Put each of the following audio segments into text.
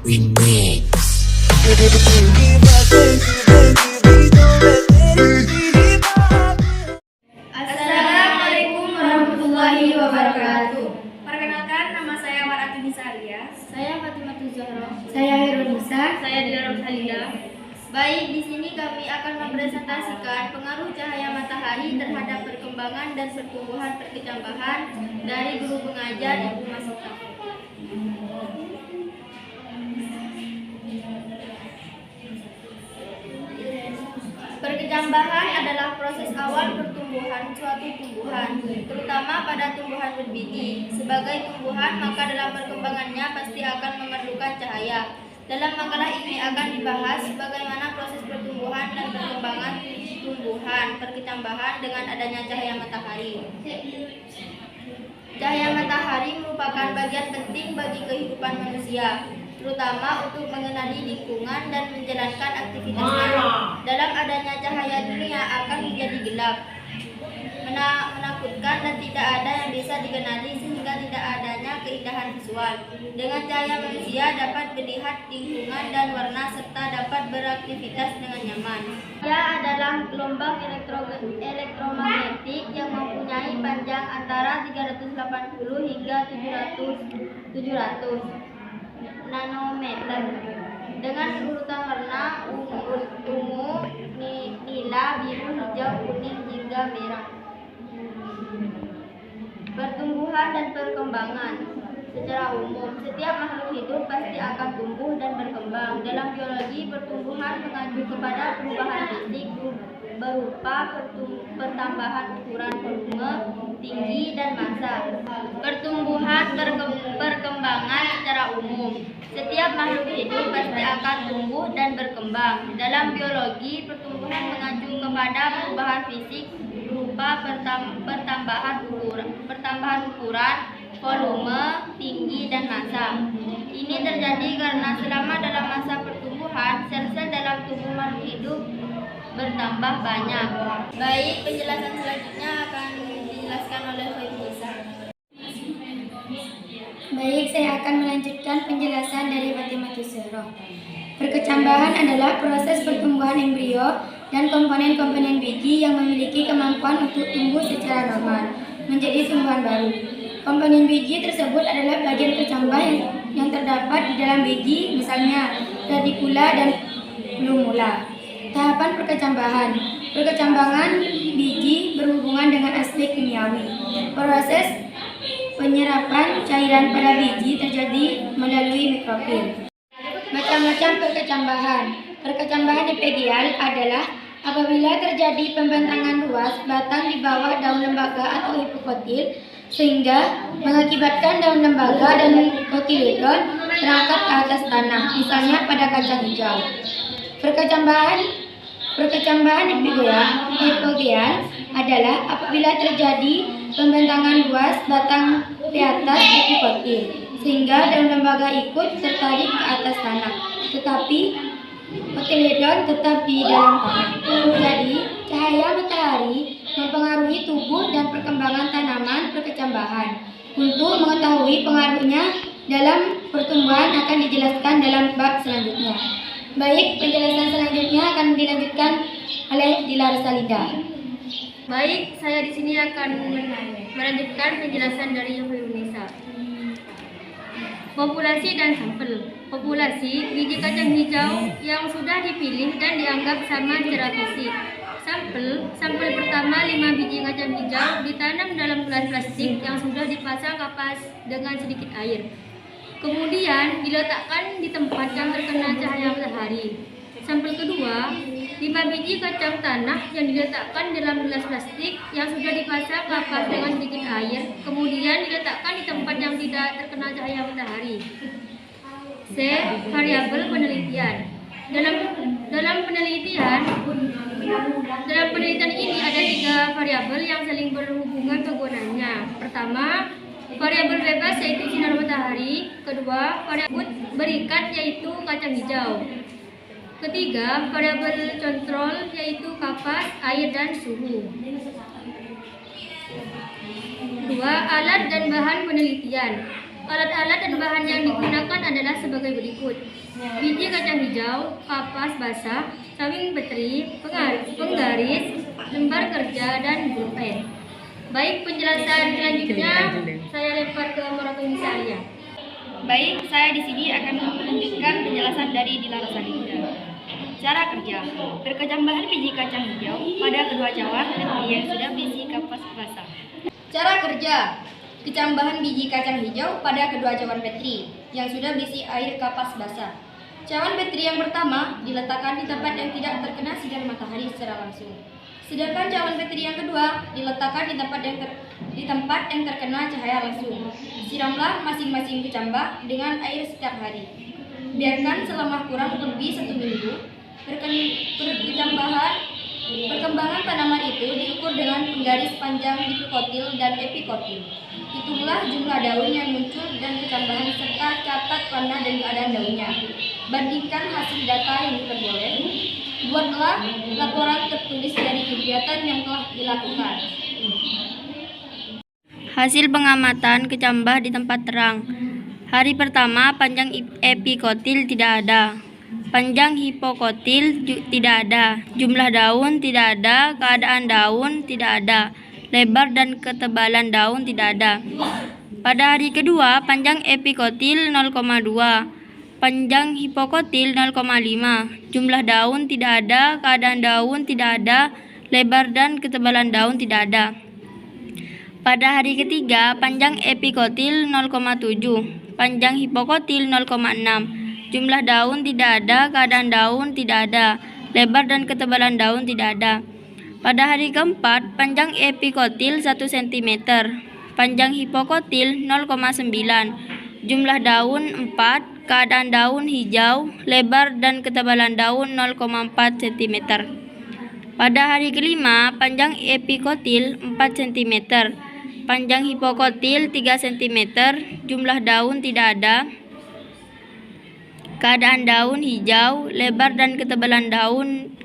Remix. Assalamualaikum warahmatullahi wabarakatuh. Perkenalkan, nama saya Warati Nisaria. Saya Fatimah Zahra. Saya Heronisa. Saya Dilarang Salida. Baik, di sini kami akan mempresentasikan pengaruh cahaya matahari terhadap perkembangan dan pertumbuhan perkecambahan dari guru pengajar Ibu Masita. Perkecambahan adalah proses awal pertumbuhan suatu tumbuhan, terutama pada tumbuhan berbiji. Sebagai tumbuhan, maka dalam perkembangannya pasti akan memerlukan cahaya. Dalam makalah ini akan dibahas bagaimana proses pertumbuhan dan perkembangan tumbuhan perkecambahan dengan adanya cahaya matahari. Cahaya matahari merupakan bagian penting bagi kehidupan manusia, terutama untuk mengenali lingkungan dan menjalankan aktivitasnya. Dalam adanya cahaya dunia akan menjadi gelap, menakutkan dan tidak ada yang bisa dikenali sehingga tidak adanya keindahan visual. Dengan cahaya manusia dapat melihat lingkungan dan warna serta dapat beraktivitas dengan nyaman. Ia adalah gelombang elektromagnetik yang mempunyai panjang antara 380 hingga 700 nanometer dengan urutan warna ungu, nila, biru, hijau, kuning hingga merah. Pertumbuhan dan perkembangan. Secara umum, setiap makhluk hidup pasti akan tumbuh dan berkembang. Dalam biologi, pertumbuhan mengacu kepada perubahan fisik berupa pertambahan ukuran volume, tinggi, dan massa. Pertumbuhan perkembangan secara umum. Setiap makhluk hidup pasti akan tumbuh dan berkembang. Dalam biologi, pertumbuhan mengacu kepada perubahan fisik berupa pertambahan ukuran, volume, tinggi, dan massa. Ini terjadi karena selama dalam masa pertumbuhan, sel-sel dalam tubuh makhluk hidup bertambah banyak. Baik, penjelasan selanjutnya akan dijelaskan oleh Fatimah. Baik, saya akan melanjutkan penjelasan dari Fatimah Zahra. Perkecambahan adalah proses pertumbuhan embrio dan komponen-komponen biji yang memiliki kemampuan untuk tumbuh secara normal menjadi tumbuhan baru. Komponen biji tersebut adalah bagian kecambah yang terdapat di dalam biji, misalnya radikula dan plumula. Tahapan perkecambahan. Perkecambangan biji berhubungan dengan aspek kimiawi. Proses penyerapan cairan pada biji terjadi melalui mikrofil. Macam-macam perkecambahan. Perkecambahan epigeial adalah apabila terjadi pembentangan luas batang di bawah daun lembaga atau hipokotil sehingga mengakibatkan daun lembaga dan kotiledon terangkat ke atas tanah, misalnya pada kacang hijau. Perkecambahan epigeial adalah apabila terjadi pembentangan luas batang di atas epikotil sehingga daun lembaga ikut tertarik ke atas tanah, tetapi kotiledon tetap di dalam tanah. Jadi, cahaya matahari mempengaruhi tubuh dan perkembangan tanaman perkecambahan. Untuk mengetahui pengaruhnya dalam pertumbuhan akan dijelaskan dalam bab selanjutnya. Baik, penjelasan selanjutnya akan dilanjutkan oleh Dilar Salida. Baik, saya di sini akan melanjutkan penjelasan dari Heronisa. Populasi dan sampel. Populasi biji kacang hijau yang sudah dipilih dan dianggap sama secara fisik. Sampel pertama 5 biji kacang hijau ditanam dalam gelas plastik yang sudah dipasang kapas dengan sedikit air. Kemudian diletakkan di tempat yang terkena cahaya matahari. Sampel kedua, 5 biji kacang tanah yang diletakkan dalam gelas plastik yang sudah dipasang kapas dengan sedikit air, kemudian diletakkan di tempat yang tidak terkena cahaya matahari. C. Variabel penelitian. Dalam penelitian ini ada 3 variabel yang saling berhubungan kegunaannya. Pertama, variabel bebas yaitu sinar matahari. Kedua, variabel berikat yaitu kacang hijau. Ketiga, variabel kontrol yaitu kapas, air, dan suhu. 2. Alat dan bahan penelitian. Alat-alat dan bahan yang digunakan adalah sebagai berikut: biji kacang hijau, kapas basah, cawing beteri, penggaris, lembar kerja, dan pulpen. Baik, penjelasan selanjutnya saya lempar ke Moratoni Arya. Baik, saya di sini akan melanjutkan penjelasan dari Dilar Sahida. Cara kerja: berkecambahan biji kacang hijau pada kedua cawan yang sudah berisi kapas basah. Cara kerja: kecambahan biji kacang hijau pada kedua cawan petri yang sudah berisi air kapas basah. Cawan petri yang pertama diletakkan di tempat yang tidak terkena sinar matahari secara langsung. Sedangkan cawan petri yang kedua diletakkan di tempat yang terkena cahaya langsung. Siramlah masing-masing kecambah dengan air setiap hari. Biarkan selama kurang lebih 1 minggu. Perkembangan tanaman itu diukur dengan penggaris panjang hipikotil dan epikotil. Hitunglah jumlah daun yang muncul dan kecambahan serta catat warna dan keadaan daunnya. Bandingkan hasil data yang diperboleh. Buatlah laporan tertulis dari kegiatan yang telah dilakukan. Hasil pengamatan kecambah di tempat terang. Hari pertama, panjang epikotil tidak ada. Panjang hipokotil tidak ada, jumlah daun tidak ada, keadaan daun tidak ada, lebar dan ketebalan daun tidak ada. Pada hari kedua, panjang epikotil 0,2, panjang hipokotil 0,5, jumlah daun tidak ada, keadaan daun tidak ada, lebar dan ketebalan daun tidak ada. Pada hari ketiga, panjang epikotil 0,7, panjang hipokotil 0,6, jumlah daun tidak ada, keadaan daun tidak ada, lebar dan ketebalan daun tidak ada. Pada hari keempat, panjang epikotil 1 cm, panjang hipokotil 0,9, jumlah daun 4, keadaan daun hijau, lebar dan ketebalan daun 0,4 cm. Pada hari kelima, panjang epikotil 4 cm, panjang hipokotil 3 cm, jumlah daun tidak ada, keadaan daun hijau, lebar dan ketebalan daun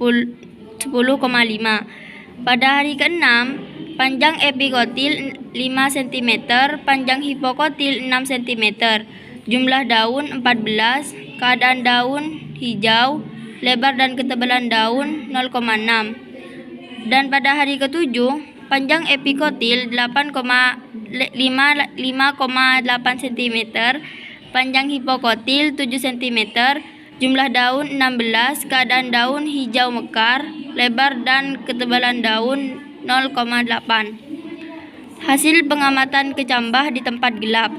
10,5. Pada hari ke-6, panjang epikotil 5 cm, panjang hipokotil 6 cm, jumlah daun 14, keadaan daun hijau, lebar dan ketebalan daun 0,6. Dan pada hari ke-7, panjang epikotil 5,8 cm, panjang hipokotil 7 cm, jumlah daun 16, keadaan daun hijau mekar, lebar dan ketebalan daun 0,8. Hasil pengamatan kecambah di tempat gelap.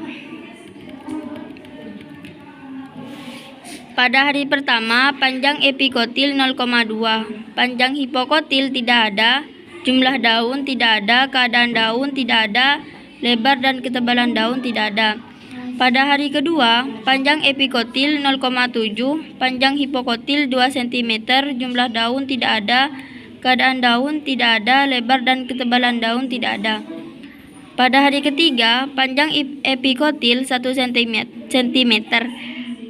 Pada hari pertama, panjang epikotil 0,2, panjang hipokotil tidak ada, jumlah daun tidak ada, keadaan daun tidak ada, lebar dan ketebalan daun tidak ada. Pada hari kedua, panjang epikotil 0,7, panjang hipokotil 2 cm, jumlah daun tidak ada, keadaan daun tidak ada, lebar dan ketebalan daun tidak ada. Pada hari ketiga, panjang epikotil 1 cm,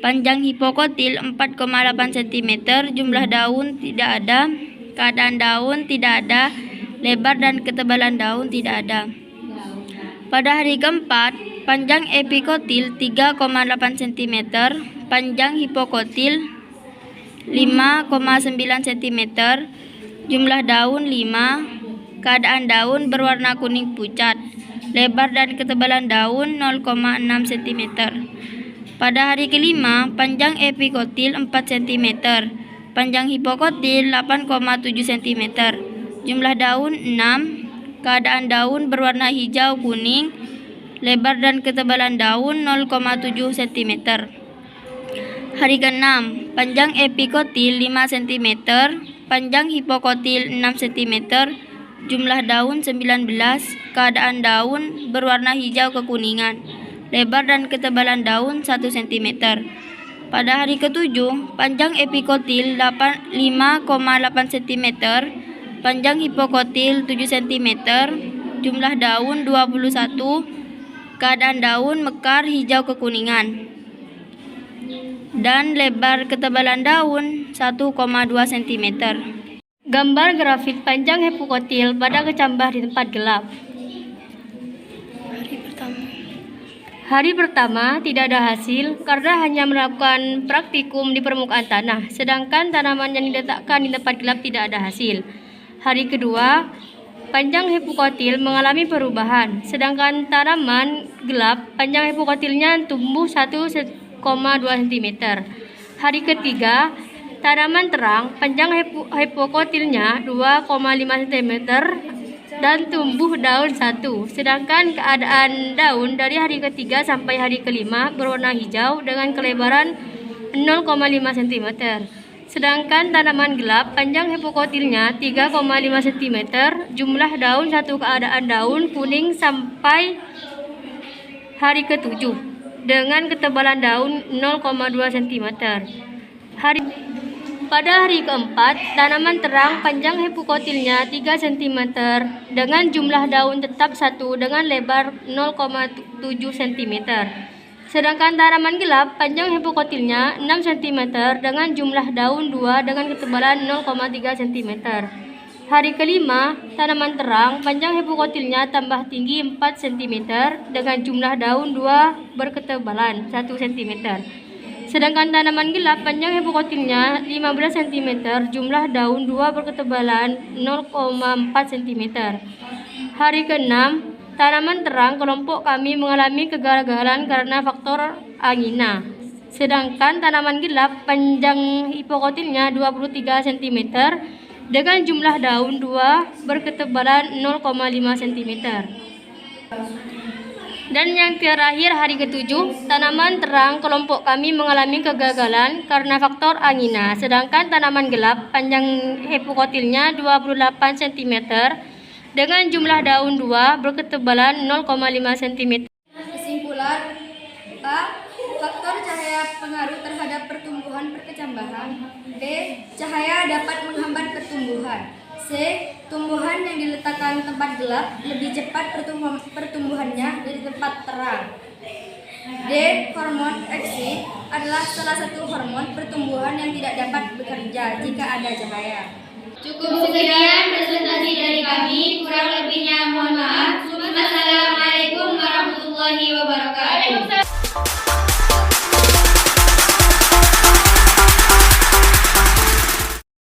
panjang hipokotil 4,8 cm, jumlah daun tidak ada, keadaan daun tidak ada, lebar dan ketebalan daun tidak ada. Pada hari keempat, panjang epikotil 3,8 cm, panjang hipokotil 5,9 cm, jumlah daun 5, keadaan daun berwarna kuning pucat, lebar dan ketebalan daun 0,6 cm. Pada hari kelima, panjang epikotil 4 cm, panjang hipokotil 8,7 cm, jumlah daun 6, keadaan daun berwarna hijau kuning, lebar dan ketebalan daun 0,7 cm. Hari ke-6, panjang epikotil 5 cm, panjang hipokotil 6 cm, jumlah daun 19, keadaan daun berwarna hijau kekuningan, lebar dan ketebalan daun 1 cm. Pada hari ke-7, panjang epikotil 5,8 cm, panjang hipokotil 7 cm, jumlah daun 21, keadaan daun mekar hijau kekuningan, dan lebar ketebalan daun 1,2 cm. Gambar grafik panjang hipokotil pada kecambah di tempat gelap. Hari pertama tidak ada hasil karena hanya melakukan praktikum di permukaan tanah, sedangkan tanaman yang diletakkan di tempat gelap tidak ada hasil. Hari kedua, panjang hipokotil mengalami perubahan, sedangkan tanaman gelap panjang hipokotilnya tumbuh 1,2 cm. Hari ketiga, tanaman terang panjang hipokotilnya 2,5 cm dan tumbuh daun 1, sedangkan keadaan daun dari hari ketiga sampai hari kelima berwarna hijau dengan kelebaran 0,5 cm. Sedangkan tanaman gelap panjang hipokotilnya 3,5 cm, jumlah daun 1, keadaan daun kuning sampai hari ketujuh dengan ketebalan daun 0,2 cm. Pada hari keempat, tanaman terang panjang hipokotilnya 3 cm dengan jumlah daun tetap 1 dengan lebar 0,7 cm. Sedangkan tanaman gelap panjang hipokotilnya 6 cm dengan jumlah daun 2 dengan ketebalan 0,3 cm. Hari kelima, tanaman terang panjang hipokotilnya tambah tinggi 4 cm dengan jumlah daun 2 berketebalan 1 cm. Sedangkan tanaman gelap panjang hipokotilnya 15 cm, jumlah daun 2 berketebalan 0,4 cm. Hari ke-6, tanaman terang kelompok kami mengalami kegagalan karena faktor angina. Sedangkan tanaman gelap panjang hipokotilnya 23 cm dengan jumlah daun 2 berketebalan 0,5 cm. Dan yang terakhir, hari ke-7, tanaman terang kelompok kami mengalami kegagalan karena faktor angina. Sedangkan tanaman gelap panjang hipokotilnya 28 cm dengan jumlah daun 2 berketebalan 0,5 cm. Kesimpulan: A. Faktor cahaya pengaruh terhadap pertumbuhan perkecambahan. B. Cahaya dapat menghambat pertumbuhan. C. Tumbuhan yang diletakkan tempat gelap lebih cepat pertumbuhannya dari tempat terang. D. Hormon X adalah salah satu hormon pertumbuhan yang tidak dapat bekerja jika ada cahaya. Cukup sekian presentasi dari kami, kurang lebihnya mohon maaf. Wassalamualaikum.